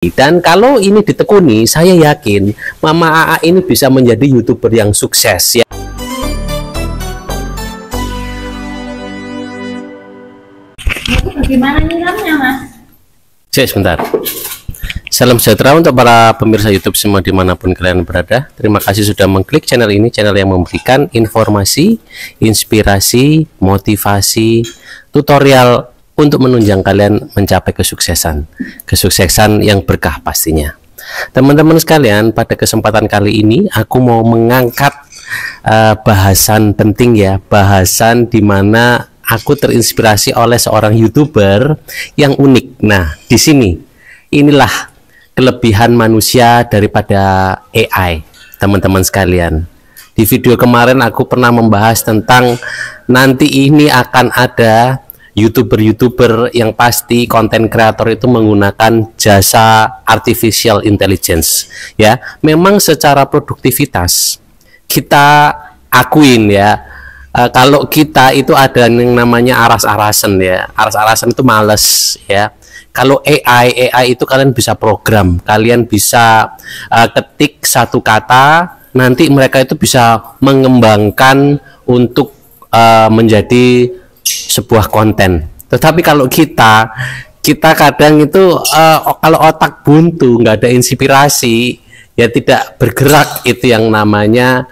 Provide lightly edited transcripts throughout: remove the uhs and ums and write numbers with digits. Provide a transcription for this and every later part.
Dan kalau ini ditekuni, saya yakin Mama AA ini bisa menjadi YouTuber yang sukses ya. Bagaimana nyiramnya, Mas? Cek sebentar. Salam sejahtera untuk para pemirsa YouTube semua dimanapun kalian berada. Terima kasih sudah mengklik channel ini, channel yang memberikan informasi, inspirasi, motivasi, tutorial untuk menunjang kalian mencapai kesuksesan yang berkah pastinya. Teman-teman sekalian, pada kesempatan kali ini aku mau mengangkat bahasan penting ya, bahasan dimana aku terinspirasi oleh seorang YouTuber yang unik. Nah, di sini inilah kelebihan manusia daripada AI, teman-teman sekalian. Di video kemarin aku pernah membahas tentang nanti ini akan ada YouTuber yang pasti konten kreator itu menggunakan jasa artificial intelligence ya. Memang secara produktivitas kita akuin ya, kalau kita itu ada yang namanya aras-arasan ya. Aras-arasan itu males ya. Kalau AI itu kalian bisa program, kalian bisa ketik satu kata, nanti mereka itu bisa mengembangkan untuk menjadi sebuah konten. Tetapi kalau kita kadang itu kalau otak buntu, nggak ada inspirasi ya, tidak bergerak, itu yang namanya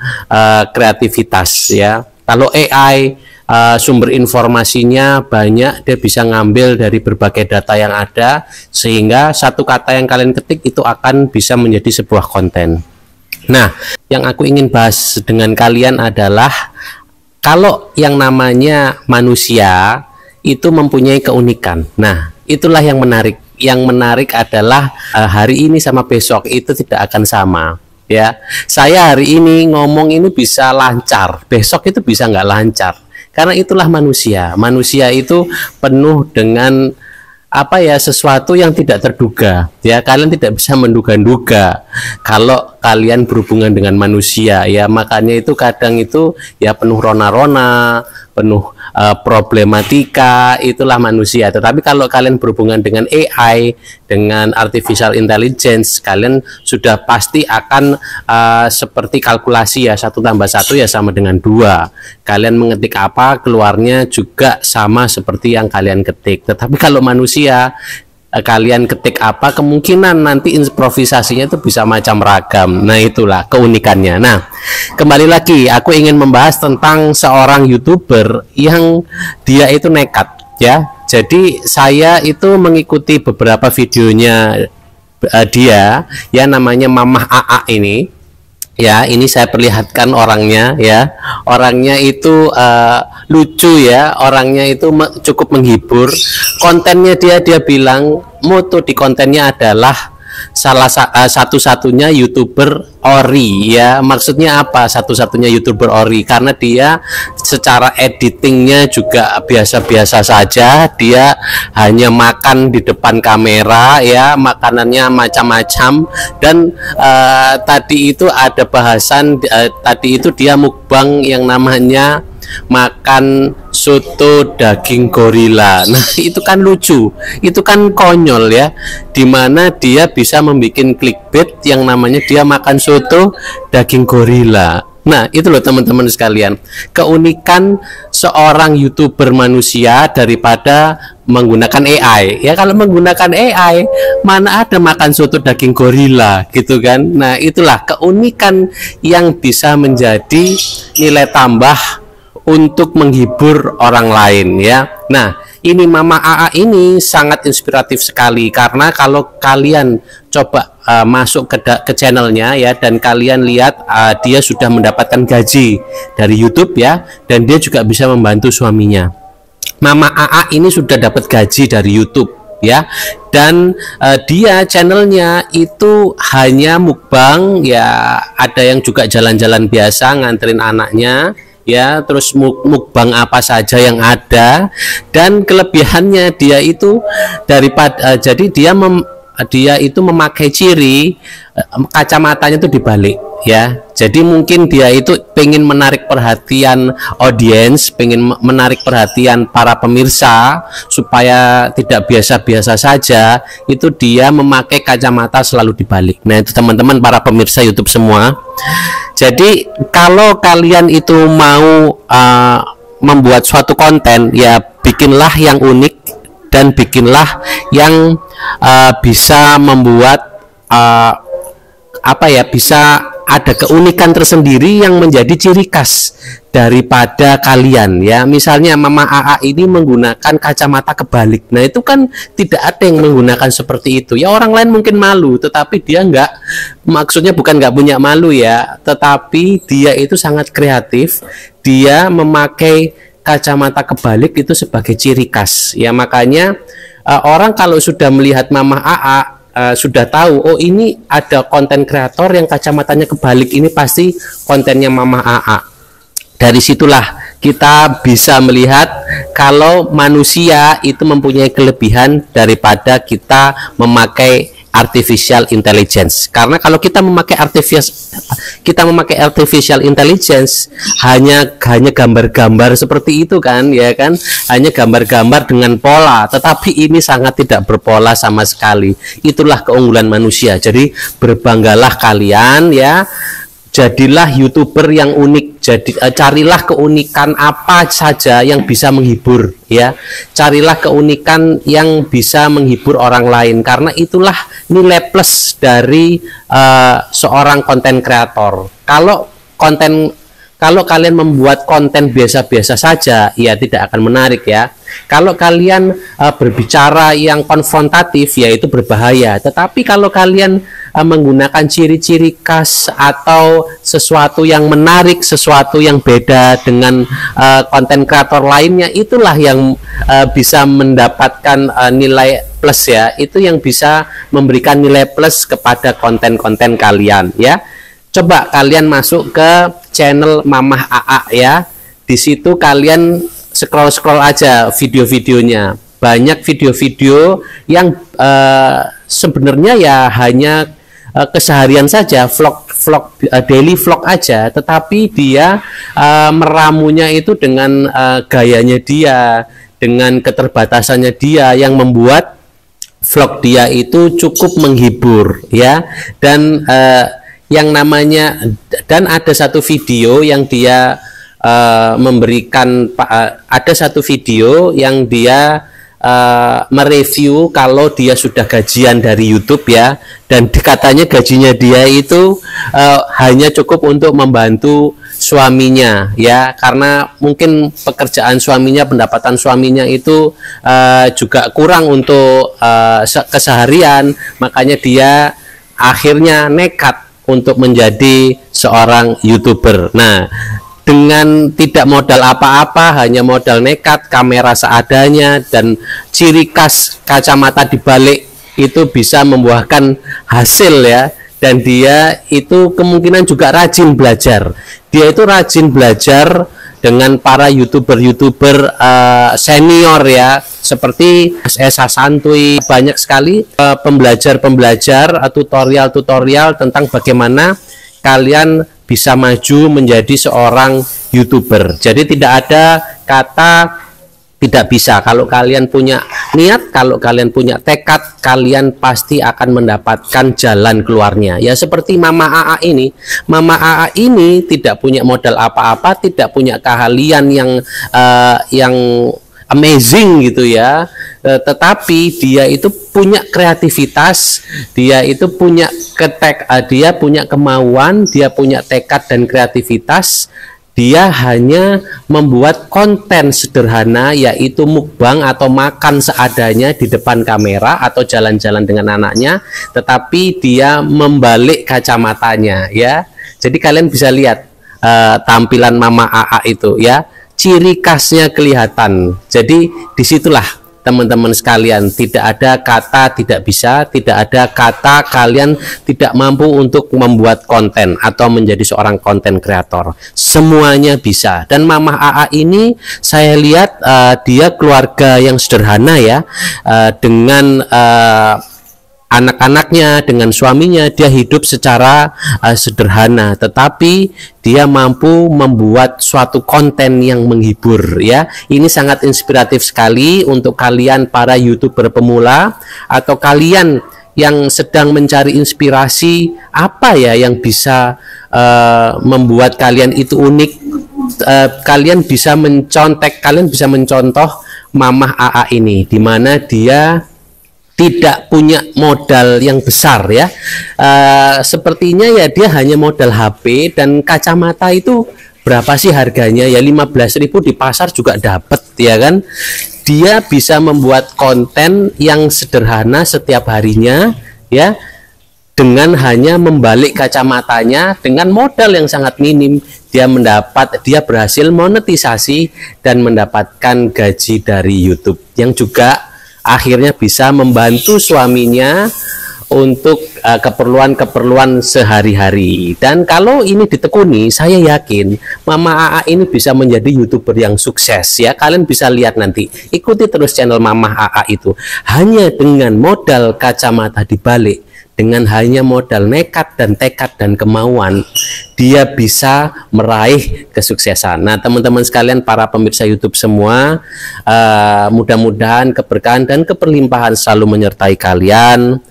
kreativitas ya. Kalau AI sumber informasinya banyak, dia bisa ngambil dari berbagai data yang ada, sehingga satu kata yang kalian ketik itu akan bisa menjadi sebuah konten. Nah, yang aku ingin bahas dengan kalian adalah kalau yang namanya manusia itu mempunyai keunikan. Nah, itulah yang menarik. Yang menarik adalah hari ini sama besok itu tidak akan sama. Ya, saya hari ini ngomong ini bisa lancar, besok itu bisa nggak lancar. Karena itulah manusia. Manusia itu penuh dengan apa ya, sesuatu yang tidak terduga ya. Kalian tidak bisa menduga-duga kalau kalian berhubungan dengan manusia ya. Makanya itu kadang itu ya penuh rona-rona, penuh problematika, itulah manusia. Tetapi kalau kalian berhubungan dengan AI, dengan artificial intelligence, kalian sudah pasti akan seperti kalkulasi ya, 1 tambah 1 ya sama dengan 2. Kalian mengetik apa, keluarnya juga sama seperti yang kalian ketik. Tetapi kalau manusia, kalian ketik apa, kemungkinan nanti improvisasinya itu bisa macam ragam. Nah, itulah keunikannya. Nah, kembali lagi aku ingin membahas tentang seorang YouTuber yang dia itu nekat ya. Jadi saya itu mengikuti beberapa videonya dia ya, namanya Mamah AA ini ya. Ini saya perlihatkan orangnya ya. Orangnya itu lucu ya, orangnya itu cukup menghibur. Kontennya dia bilang moto di kontennya adalah satu-satunya YouTuber ori ya. Maksudnya apa satu-satunya YouTuber ori? Karena dia secara editingnya juga biasa-biasa saja. Dia hanya makan di depan kamera ya, makanannya macam-macam. Dan tadi itu ada bahasan, tadi itu dia mukbang yang namanya makan soto daging gorila. Nah, itu kan lucu, itu kan konyol ya, dimana dia bisa membuat clickbait yang namanya dia makan soto daging gorila. Nah, itu loh teman-teman sekalian, keunikan seorang YouTuber manusia daripada menggunakan AI ya. Kalau menggunakan AI, mana ada makan soto daging gorila gitu kan. Nah, itulah keunikan yang bisa menjadi nilai tambah untuk menghibur orang lain ya. Nah, ini Mama AA ini sangat inspiratif sekali, karena kalau kalian coba masuk ke channelnya ya, dan kalian lihat dia sudah mendapatkan gaji dari YouTube ya, dan dia juga bisa membantu suaminya. Mama AA ini sudah dapat gaji dari YouTube ya, dan dia channelnya itu hanya mukbang ya, ada yang juga jalan-jalan biasa nganterin anaknya ya, terus mukbang apa saja yang ada. Dan kelebihannya dia itu daripada jadi dia dia itu memakai ciri kacamatanya itu dibalik ya. Jadi mungkin dia itu pengen menarik perhatian audiens, pengen menarik perhatian para pemirsa supaya tidak biasa-biasa saja, itu dia memakai kacamata selalu dibalik. Nah, itu teman-teman para pemirsa YouTube semua. Jadi kalau kalian itu mau membuat suatu konten, ya bikinlah yang unik dan bikinlah yang bisa membuat bisa ada keunikan tersendiri yang menjadi ciri khas daripada kalian ya. Misalnya Mama AA ini menggunakan kacamata kebalik. Nah, itu kan tidak ada yang menggunakan seperti itu. Ya, orang lain mungkin malu, tetapi dia enggak, maksudnya bukan enggak punya malu ya, tetapi dia itu sangat kreatif. Dia memakai kacamata kebalik itu sebagai ciri khas. Ya, makanya orang kalau sudah melihat Mama AA sudah tahu, oh ini ada konten kreator yang kacamatanya kebalik, ini pasti kontennya Mama AA. Dari situlah kita bisa melihat kalau manusia itu mempunyai kelebihan daripada kita memakai artificial intelligence. Karena kalau kita memakai artificial intelligence hanya gambar-gambar seperti itu kan, ya kan, hanya gambar-gambar dengan pola, tetapi ini sangat tidak berpola sama sekali. Itulah keunggulan manusia. Jadi berbanggalah kalian ya, jadilah YouTuber yang unik. Jadi carilah keunikan apa saja yang bisa menghibur ya. Carilah keunikan yang bisa menghibur orang lain, karena itulah nilai plus dari seorang konten kreator. Kalau kalian membuat konten biasa-biasa saja, ya tidak akan menarik ya. Kalau kalian berbicara yang konfrontatif, ya itu berbahaya. Tetapi kalau kalian menggunakan ciri-ciri khas atau sesuatu yang menarik, sesuatu yang beda dengan konten kreator lainnya, itulah yang bisa mendapatkan nilai plus ya. Itu yang bisa memberikan nilai plus kepada konten-konten kalian ya. Coba kalian masuk ke channel Mamah AA ya. Di situ kalian scroll aja video-videonya. Banyak video-video yang sebenarnya ya hanya keseharian saja, daily vlog aja, tetapi dia meramunya itu dengan gayanya dia, dengan keterbatasannya dia yang membuat vlog dia itu cukup menghibur ya. Dan yang namanya, dan ada satu video yang dia memberikan, ada satu video yang dia mereview kalau dia sudah gajian dari YouTube ya, dan katanya gajinya dia itu hanya cukup untuk membantu suaminya ya, karena mungkin pekerjaan suaminya, pendapatan suaminya itu juga kurang untuk keseharian, makanya dia akhirnya nekat untuk menjadi seorang YouTuber. Nah, dengan tidak modal apa-apa, hanya modal nekat, kamera seadanya, dan ciri khas kacamata dibalik itu bisa membuahkan hasil ya. Dan dia itu kemungkinan juga rajin belajar. Dia itu rajin belajar dengan para YouTuber senior ya, seperti Esa Santuy. Banyak sekali pembelajar-pembelajar, tutorial-tutorial tentang bagaimana kalian bisa maju menjadi seorang YouTuber. Jadi tidak ada kata tidak bisa. Kalau kalian punya niat, kalau kalian punya tekad, kalian pasti akan mendapatkan jalan keluarnya. Ya seperti Mama AA ini. Mama AA ini tidak punya modal apa-apa, tidak punya keahlian yang amazing gitu ya. Tetapi dia itu punya kreativitas, dia itu punya dia punya kemauan, dia punya tekad dan kreativitas. Dia hanya membuat konten sederhana, yaitu mukbang atau makan seadanya di depan kamera atau jalan-jalan dengan anaknya, tetapi dia membalik kacamatanya ya. Jadi kalian bisa lihat tampilan Mama AA itu ya, ciri khasnya kelihatan. Jadi disitulah teman-teman sekalian, tidak ada kata tidak bisa, tidak ada kata kalian tidak mampu untuk membuat konten atau menjadi seorang konten kreator. Semuanya bisa. Dan Mamah AA ini saya lihat dia keluarga yang sederhana ya, dengan anak-anaknya, dengan suaminya, dia hidup secara sederhana, tetapi dia mampu membuat suatu konten yang menghibur ya. Ini sangat inspiratif sekali untuk kalian para YouTuber pemula atau kalian yang sedang mencari inspirasi apa ya yang bisa membuat kalian itu unik. Kalian bisa mencontoh Mamah AA ini, di mana dia tidak punya modal yang besar ya. Sepertinya ya dia hanya modal HP dan kacamata itu berapa sih harganya ya, 15.000 di pasar juga dapat ya kan. Dia bisa membuat konten yang sederhana setiap harinya ya, dengan hanya membalik kacamatanya dengan modal yang sangat minim. Dia berhasil monetisasi dan mendapatkan gaji dari YouTube yang juga akhirnya bisa membantu suaminya untuk keperluan-keperluan sehari-hari. Dan kalau ini ditekuni, saya yakin Mama AA ini bisa menjadi YouTuber yang sukses ya. Kalian bisa lihat nanti, ikuti terus channel Mama AA itu. Hanya dengan modal kacamata dibalik, dengan hanya modal nekat dan tekad dan kemauan, dia bisa meraih kesuksesan. Nah, teman-teman sekalian, para pemirsa YouTube semua, mudah-mudahan keberkahan dan keberlimpahan selalu menyertai kalian.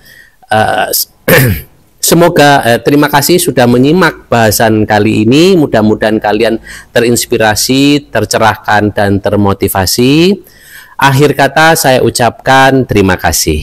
Semoga terima kasih sudah menyimak bahasan kali ini. Mudah-mudahan kalian terinspirasi, tercerahkan dan termotivasi. Akhir kata saya ucapkan terima kasih.